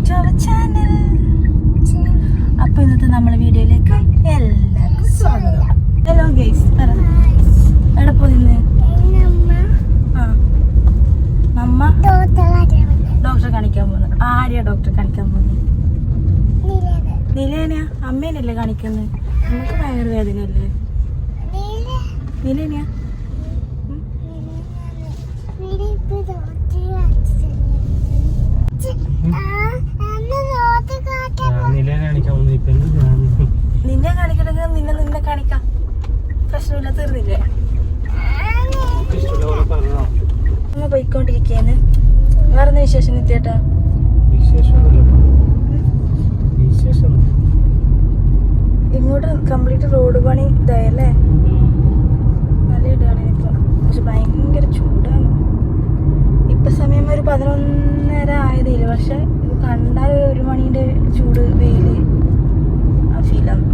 To our channel. അപ്പോൾ ഇന്നത്തെ നമ്മളെ വീഡിയോയിലേക്ക് എല്ലാവർക്കും സ്വാഗതം. ഹലോ ഗൈസ്, എവിടെ പോയിന്ന്? നമ്മ ഡോക്ടറെ കാണിക്കാൻ പോകുന്നു. ആരെയാ ഡോക്ടറെ കാണിക്കാൻ പോകുന്നത്? നിലേനെയാ? അമ്മേനല്ലേ കാണിക്കുന്നത്? നമുക്ക് ഭയങ്കര വേദനയല്ലേ? നിലേനെയാ? നിന്നെ കാണിക്കണമെങ്കിൽ നിന്നെ കാണിക്കാം, പ്രശ്നമില്ല, തീർന്നില്ലേ? അമ്മ പോയിക്കൊണ്ടിരിക്കുകയാണ്. വേറെ വിശേഷം നിത്യേട്ടാ? ഇങ്ങോട്ട് കംപ്ലീറ്റ് റോഡ് പണി ഇതായല്ലേ? നല്ല ഇടാണ് ഇപ്പൊ, പക്ഷെ ഭയങ്കര ചൂടാണ്. ഇപ്പൊ സമയം ഒരു 11:30 ആയതില്ല, പക്ഷെ ഇത് കണ്ടാൽ 1 മണീന്റെ ചൂട്, വെയില് ആ ഫീലാണ്.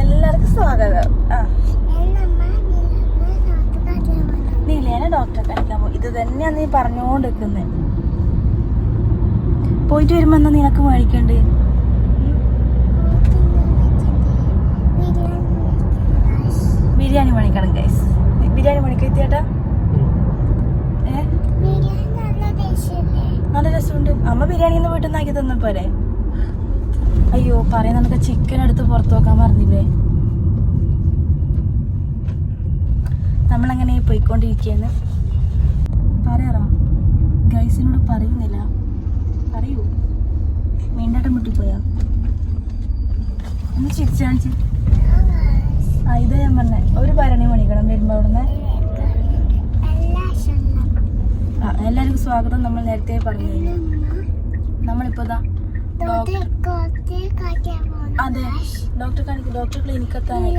എല്ലാവർക്കും സ്വാഗതം. നീലേനെ ഡോക്ടറെ കാണിക്കാൻ പോകും. ഇത് തന്നെയാണ് നീ പറഞ്ഞുകൊണ്ടിരിക്കുന്നത്. പോയിട്ട് വരുമ്പോ എന്താ നിനക്ക് മേടിക്കണ്ടേ? ബിരിയാണി മേടിക്കണം ഗൈസ്. ബിരിയാണി മേടിക്കാൻ എത്തിയേട്ടാ? നല്ല രസമുണ്ട്. അമ്മ ബിരിയാണി വീട്ടിൽ നിന്നാക്കി തന്നപ്പോരെ? അയ്യോ, പറയുന്ന നമുക്ക് ചിക്കൻ എടുത്ത് പുറത്തു വെക്കാൻ പറഞ്ഞില്ലേ? നമ്മളങ്ങനെ പോയിക്കൊണ്ടിരിക്കുകയാണ്. പറയാറോ ഗൈസിനോട്? പറയുന്നില്ല, പറയൂ. മീണ്ടാട്ടം മുട്ടിപ്പോയാ? ഒന്ന് ചിരിച്ചു കാണിച്ച്. ഇതാ ഞാൻ പറഞ്ഞേ, ഒരു ഭരണി മണിക്കണം വരുമ്പോ അവിടുന്ന്. എല്ലാവർക്കും സ്വാഗതം. നമ്മൾ നേരത്തെ പറഞ്ഞു കഴിഞ്ഞു. നമ്മളിപ്പോ അതെ ഡോക്ടറെ കാണിക്കും. ഡോക്ടർ ക്ലിനിക്ക് എത്താനേ.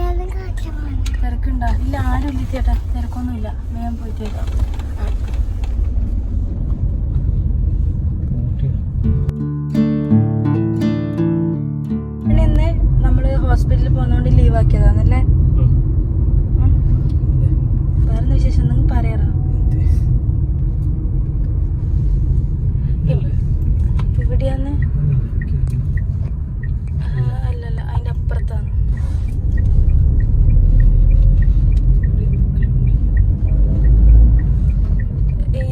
തിരക്കുണ്ടോ? ഇല്ല, ആരും ഇല്ല ചേട്ടാ, തിരക്കൊന്നുമില്ല. വേഗം പോയിട്ട് വരാം. ഇന്ന് നമ്മള് ഹോസ്പിറ്റലിൽ പോകുന്നോണ്ട് ലീവ് ആക്കിയതാണല്ലേ? വേറെ വിശേഷം എന്തെങ്കിലും പറയാറോ? ഇവിടെയാന്ന്? അല്ലല്ല, അതിന്റെ അപ്പുറത്താണ്.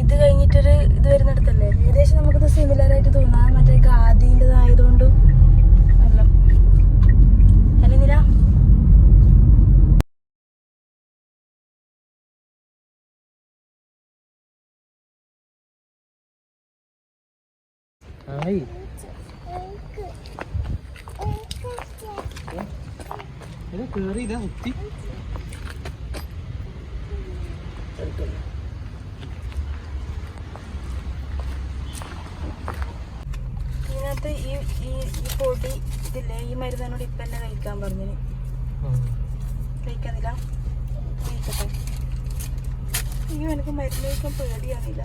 ഇത് കഴിഞ്ഞിട്ടൊരു ഇത് വരുന്നിടത്തല്ലേ? ഏകദേശം നമുക്കിത് സിമിലർ ആയിട്ട് തോന്നാം. മറ്റേ ഖാദിൻ്റെതായതുകൊണ്ടും എല്ലാം. അല്ലേ നില? ഇതിനകത്ത് ഈ പൊടി ഇതില്ലേ, ഈ മരുന്നോട് ഇപ്പൊ തന്നെ കഴിക്കാൻ പറഞ്ഞു. കഴിക്കാന്നില്ല? കഴിക്കട്ടെ. അയ്യോ, എനിക്ക് മരുന്ന് കഴിക്കാൻ പേടിയാണില്ല.